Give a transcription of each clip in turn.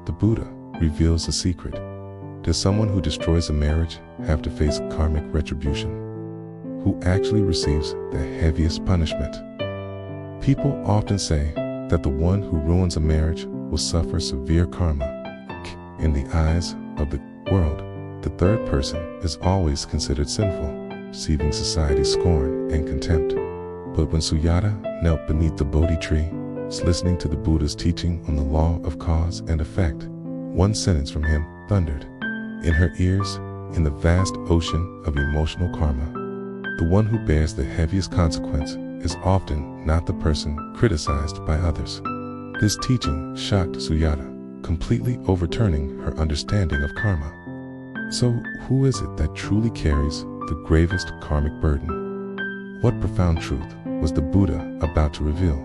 the Buddha reveals a secret. Does someone who destroys a marriage have to face karmic retribution? Who actually receives the heaviest punishment? People often say that the one who ruins a marriage will suffer severe karma. In the eyes of the world, the third person is always considered sinful, receiving society's scorn and contempt. But when Sujata knelt beneath the Bodhi tree, listening to the Buddha's teaching on the law of cause and effect, one sentence from him thundered in her ears. In the vast ocean of emotional karma, the one who bears the heaviest consequence is often not the person criticized by others. This teaching shocked Sujata, completely overturning her understanding of karma. So, who is it that truly carries the gravest karmic burden? What profound truth was the Buddha about to reveal,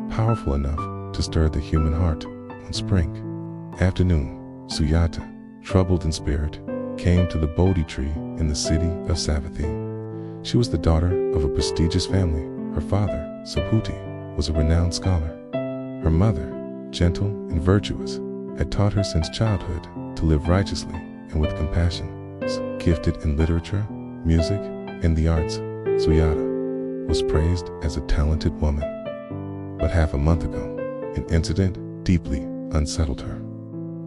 powerful enough to stir the human heart? One spring afternoon, Sujata, troubled in spirit, came to the Bodhi tree in the city of Savatthi. She was the daughter of a prestigious family. Her father, Subhuti, was a renowned scholar. Her mother, gentle and virtuous, had taught her since childhood to live righteously and with compassion. Gifted in literature, music, and the arts, Sujata was praised as a talented woman. But half a month ago, an incident deeply unsettled her.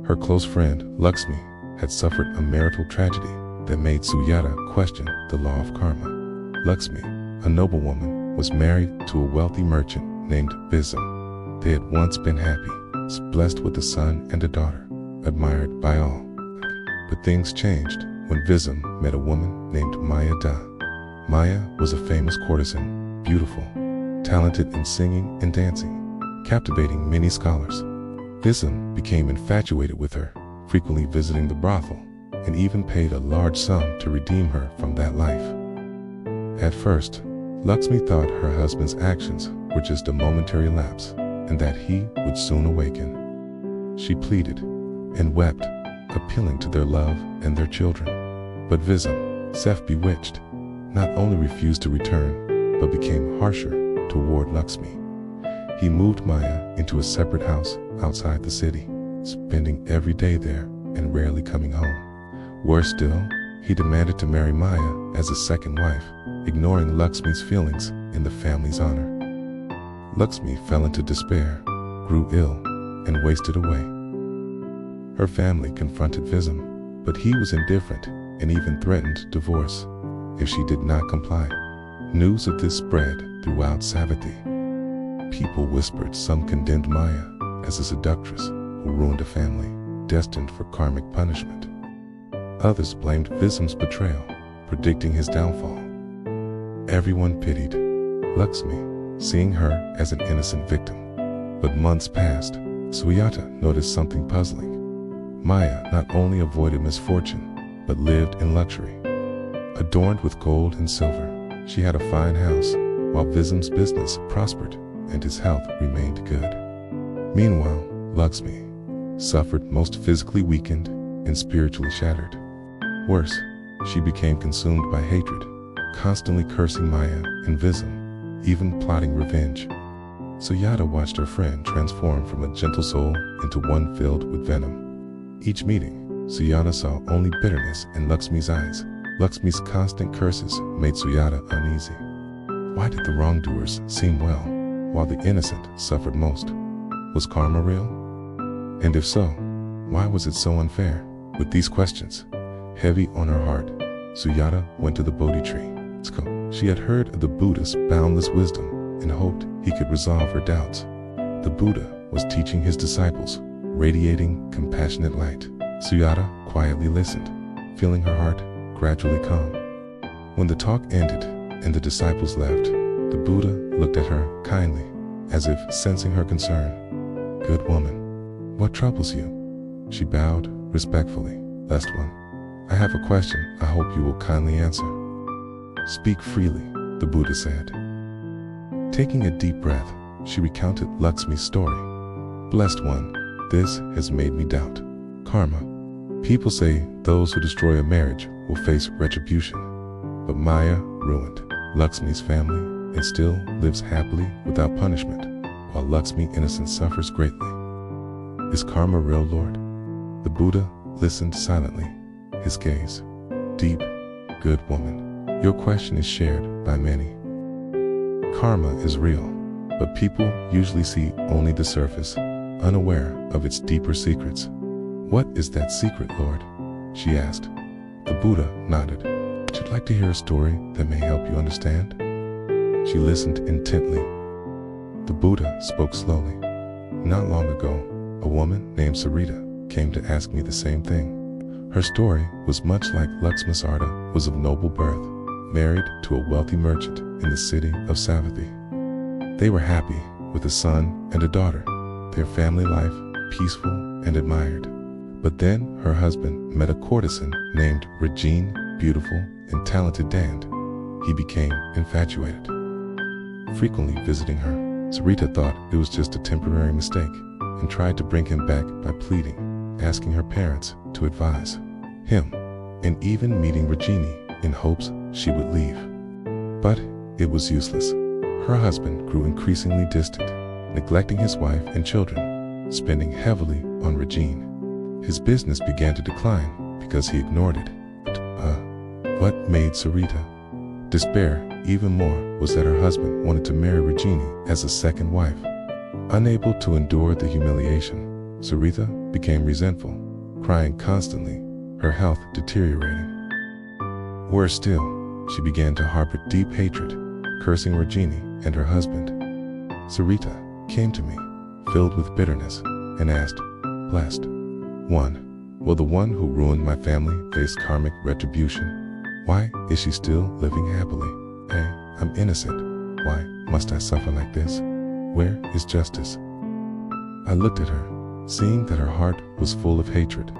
Her close friend, Lakshmi, had suffered a marital tragedy that made Sujata question the law of karma. Lakshmi, a noblewoman, was married to a wealthy merchant named Visam. They had once been happy, blessed with a son and a daughter, admired by all. But things changed when Visam met a woman named Maya Da. Maya was a famous courtesan, beautiful, talented in singing and dancing, captivating many scholars. Visam became infatuated with her, frequently visiting the brothel, and even paid a large sum to redeem her from that life. At first, Lakshmi thought her husband's actions were just a momentary lapse, and that he would soon awaken. She pleaded and wept, appealing to their love and their children. But Visam, self-bewitched, not only refused to return, but became harsher toward Lakshmi. He moved Maya into a separate house outside the city, spending every day there and rarely coming home. Worse still, he demanded to marry Maya as a second wife, ignoring Lakshmi's feelings in the family's honor. Lakshmi fell into despair, grew ill, and wasted away. Her family confronted Visam, but he was indifferent and even threatened divorce if she did not comply. News of this spread throughout Savatthi. People whispered some condemned Maya as a seductress who ruined a family, destined for karmic punishment. Others blamed Visam's betrayal, predicting his downfall. Everyone pitied Lakshmi, seeing her as an innocent victim. But months passed. Sujata noticed something puzzling. Maya not only avoided misfortune, but lived in luxury. Adorned with gold and silver, she had a fine house, while Visam's business prospered and his health remained good. Meanwhile, Lakshmi suffered, most physically weakened and spiritually shattered. Worse, she became consumed by hatred, constantly cursing Maya and Visam, even plotting revenge. Sujata watched her friend transform from a gentle soul into one filled with venom. Each meeting, Sujata saw only bitterness in Lakshmi's eyes. Lakshmi's constant curses made Sujata uneasy. Why did the wrongdoers seem well, while the innocent suffered most? Was karma real? And if so, why was it so unfair? With these questions heavy on her heart, Sujata went to the Bodhi tree. She had heard of the Buddha's boundless wisdom and hoped he could resolve her doubts. The Buddha was teaching his disciples, radiating compassionate light. Sujata quietly listened, feeling her heart gradually calm. When the talk ended and the disciples left, the Buddha looked at her kindly, as if sensing her concern. "Good woman, what troubles you?" She bowed respectfully. "Last one, I have a question I hope you will kindly answer." "Speak freely," the Buddha said. Taking a deep breath, she recounted Lakshmi's story. "Blessed one, this has made me doubt. Karma. People say those who destroy a marriage will face retribution. But Maya ruined Lakshmi's family and still lives happily without punishment, while Lakshmi innocent suffers greatly. Is karma real, Lord?" The Buddha listened silently, his gaze deep. Good woman, your question is shared by many. Karma is real, but people usually see only the surface, unaware of its deeper secrets. What is that secret, Lord? She asked. The Buddha nodded. Would you like to hear a story that may help you understand? She listened intently. The Buddha spoke slowly. Not long ago, a woman named Sarita came to ask me the same thing. Her story was much like Lakshmasarda was of noble birth, married to a wealthy merchant in the city of Savatthi. They were happy with a son and a daughter, their family life peaceful and admired. But then her husband met a courtesan named Regine, beautiful and talented, and he became infatuated. Frequently visiting her, Sarita thought it was just a temporary mistake and tried to bring him back by pleading, asking her parents to advise him, and even meeting Regine in hopes she would leave. But it was useless. Her husband grew increasingly distant, neglecting his wife and children, spending heavily on Regine. His business began to decline because he ignored it. What made Sarita despair even more was that her husband wanted to marry Regine as a second wife. Unable to endure the humiliation, Sarita became resentful, crying constantly, her health deteriorating. Worse still, she began to harbor deep hatred, cursing Regine and her husband. Sarita came to me, filled with bitterness, and asked, Blessed One, will the one who ruined my family face karmic retribution? Why is she still living happily? Hey, I'm innocent. Why must I suffer like this? Where is justice? I looked at her, seeing that her heart was full of hatred.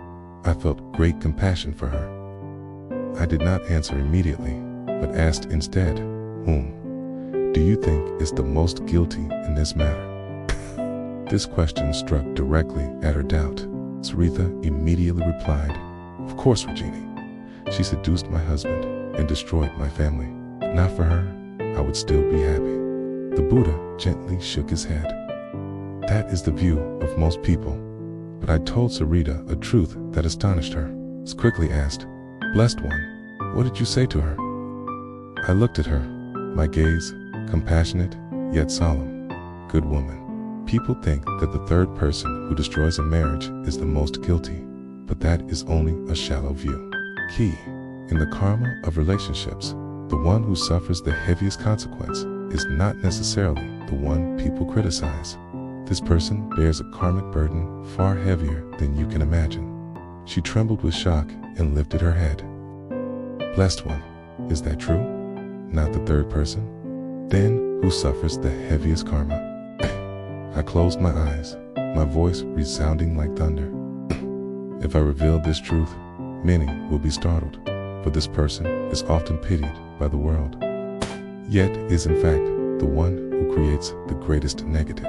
I felt great compassion for her. I did not answer immediately, but asked instead, Whom do you think is the most guilty in this matter? This question struck directly at her doubt. Sarita immediately replied, Of course, Regine. She seduced my husband and destroyed my family. Not for her, I would still be happy. The Buddha gently shook his head. That is the view of most people. But I told Sarita a truth that astonished her. She quickly asked, Blessed One, what did you say to her? I looked at her, my gaze compassionate yet solemn. Good woman, people think that the third person who destroys a marriage is the most guilty, but that is only a shallow view. Key, in the karma of relationships, the one who suffers the heaviest consequence is not necessarily the one people criticize. This person bears a karmic burden far heavier than you can imagine. She trembled with shock and lifted her head. Blessed One, is that true? Not the third person? Then who suffers the heaviest karma? I closed my eyes, my voice resounding like thunder. If I reveal this truth, many will be startled, for this person is often pitied by the world, yet is in fact the one who creates the greatest negative.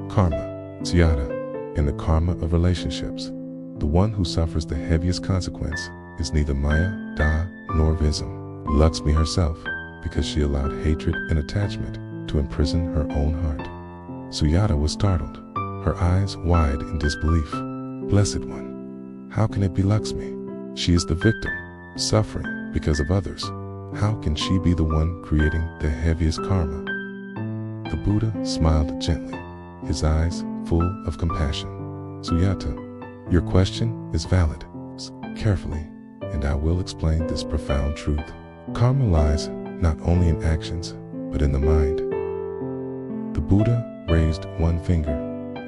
Karma, Syada, in the karma of relationships, the one who suffers the heaviest consequence is neither Maya, Da, nor Vism, Lakshmi herself, because she allowed hatred and attachment to imprison her own heart. Suyata was startled, her eyes wide in disbelief. Blessed One, how can it be Lakshmi? She is the victim, suffering because of others. How can she be the one creating the heaviest karma? The Buddha smiled gently, his eyes full of compassion. Suyata, your question is valid. Carefully, and I will explain this profound truth. Karma lies not only in actions, but in the mind. The Buddha raised one finger,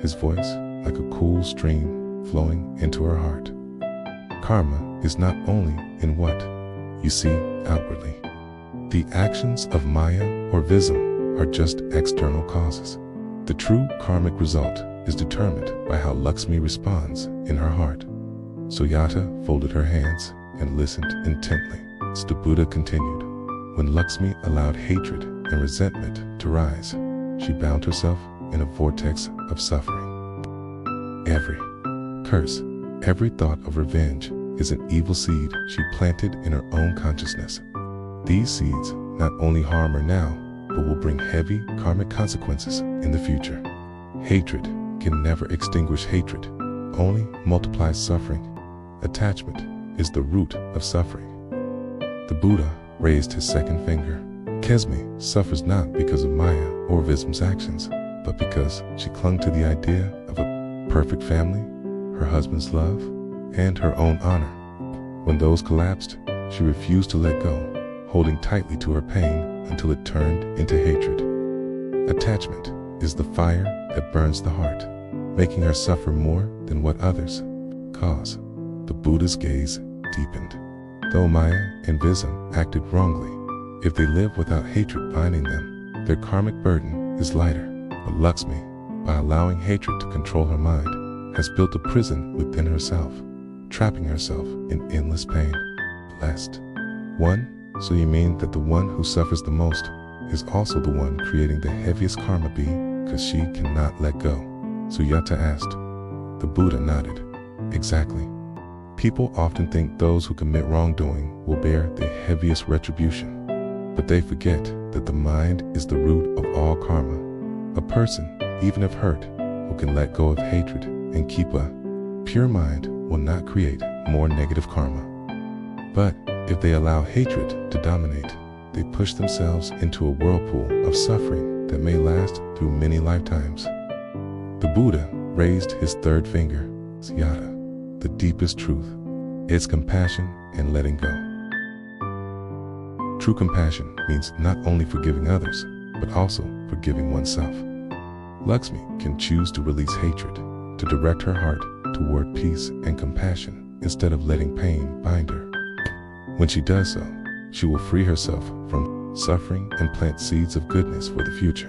his voice like a cool stream flowing into her heart. Karma is not only in what you see outwardly. The actions of Maya or Vism are just external causes. The true karmic result is determined by how Lakshmi responds in her heart. Suyata folded her hands and listened intently. As the Buddha continued, when Lakshmi allowed hatred and resentment to rise, she bound herself in a vortex of suffering. Every curse, every thought of revenge is an evil seed she planted in her own consciousness. These seeds not only harm her now, but will bring heavy karmic consequences in the future. Hatred can never extinguish hatred, only multiplies suffering. Attachment is the root of suffering. The Buddha raised his second finger. Kesme suffers not because of Maya or Vism's actions, but because she clung to the idea of a perfect family, her husband's love, and her own honor. When those collapsed, she refused to let go, holding tightly to her pain until it turned into hatred. Attachment is the fire that burns the heart, making her suffer more than what others cause. The Buddha's gaze deepened. Though Maya and Vism acted wrongly, if they live without hatred binding them, their karmic burden is lighter. But Lakshmi, by allowing hatred to control her mind, has built a prison within herself, trapping herself in endless pain. Blessed one, so you mean that the one who suffers the most is also the one creating the heaviest karma because she cannot let go? Suyata asked. The Buddha nodded. Exactly. People often think those who commit wrongdoing will bear the heaviest retribution, but they forget that the mind is the root of all karma. A person, even if hurt, who can let go of hatred and keep a pure mind will not create more negative karma. But if they allow hatred to dominate, they push themselves into a whirlpool of suffering that may last through many lifetimes. The Buddha raised his third finger, Siyata. The deepest truth is compassion and letting go. True compassion means not only forgiving others, but also forgiving oneself. Lakshmi can choose to release hatred, to direct her heart toward peace and compassion instead of letting pain bind her. When she does so, she will free herself from suffering and plant seeds of goodness for the future.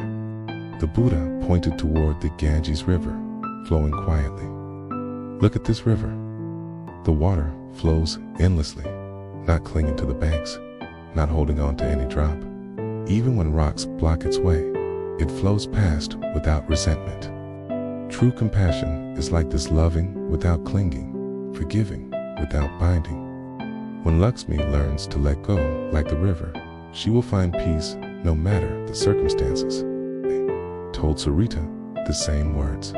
The Buddha pointed toward the Ganges River, flowing quietly. Look at this river. The water flows endlessly, not clinging to the banks, not holding on to any drop. Even when rocks block its way, it flows past without resentment. True compassion is like this: loving without clinging, forgiving without binding. When Lakshmi learns to let go like the river, she will find peace no matter the circumstances. They told Sarita the same words.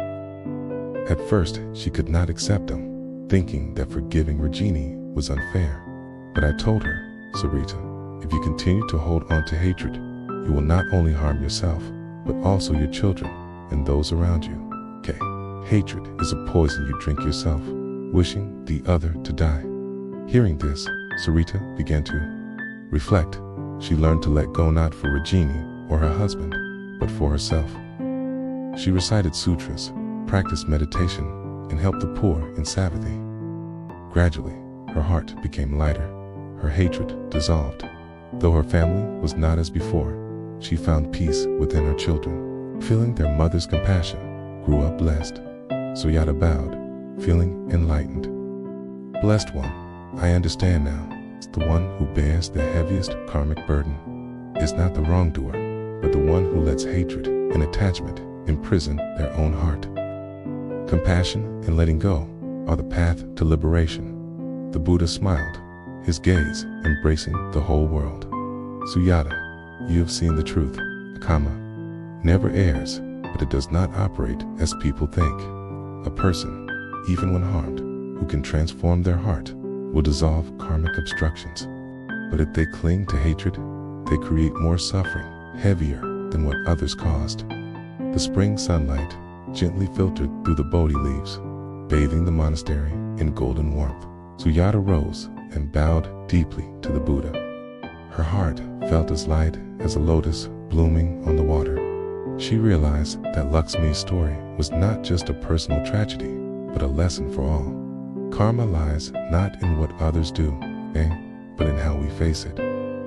At first, she could not accept them, thinking that forgiving Rajini was unfair. But I told her, Sarita, if you continue to hold on to hatred, you will not only harm yourself, but also your children and those around you. Okay, hatred is a poison you drink yourself, wishing the other to die. Hearing this, Sarita began to reflect. She learned to let go not for Rajini or her husband, but for herself. She recited sutras, practiced meditation, and helped the poor in Savatthi. Gradually, her heart became lighter, her hatred dissolved. Though her family was not as before, she found peace within her children. Feeling their mother's compassion, grew up blessed. Suyata bowed, feeling enlightened. Blessed one, I understand now. It's the one who bears the heaviest karmic burden. Is not the wrongdoer, but the one who lets hatred and attachment imprison their own heart. Compassion and letting go are the path to liberation. The Buddha smiled, his gaze embracing the whole world. Suyata, you have seen the truth. Karma never errs, but it does not operate as people think. A person, even when harmed, who can transform their heart, will dissolve karmic obstructions. But if they cling to hatred, they create more suffering, heavier than what others caused. The spring sunlight gently filtered through the Bodhi leaves, bathing the monastery in golden warmth. Suyata rose and bowed deeply to the Buddha. Her heart felt as light as a lotus blooming on the water. She realized that Lakshmi's story was not just a personal tragedy, but a lesson for all. Karma lies not in what others do, but in how we face it.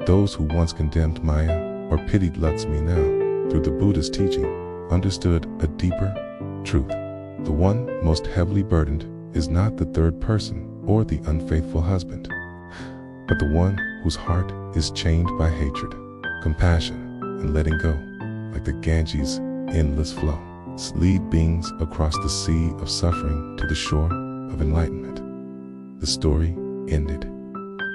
Those who once condemned Maya or pitied Lakshmi now, through the Buddha's teaching, understood a deeper truth. The one most heavily burdened is not the third person or the unfaithful husband, but the one whose heart is chained by hatred. Compassion and letting go, like the Ganges' endless flow, lead beings across the sea of suffering to the shore of enlightenment. The story ended,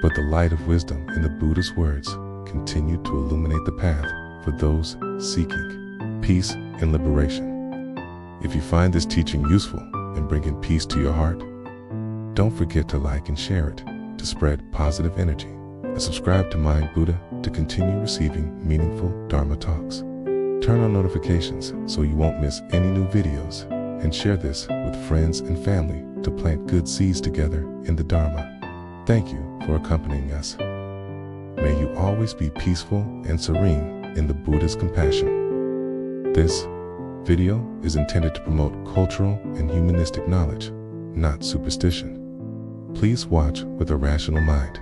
but the light of wisdom in the Buddha's words continued to illuminate the path for those seeking peace and liberation. If you find this teaching useful, and bringing peace to your heart? Don't forget to like and share it to spread positive energy, and subscribe to Mind Buddha to continue receiving meaningful Dharma talks. Turn on notifications so you won't miss any new videos, and share this with friends and family to plant good seeds together in the Dharma. Thank you for accompanying us. May you always be peaceful and serene in the Buddha's compassion. This video is intended to promote cultural and humanistic knowledge, not superstition. Please watch with a rational mind.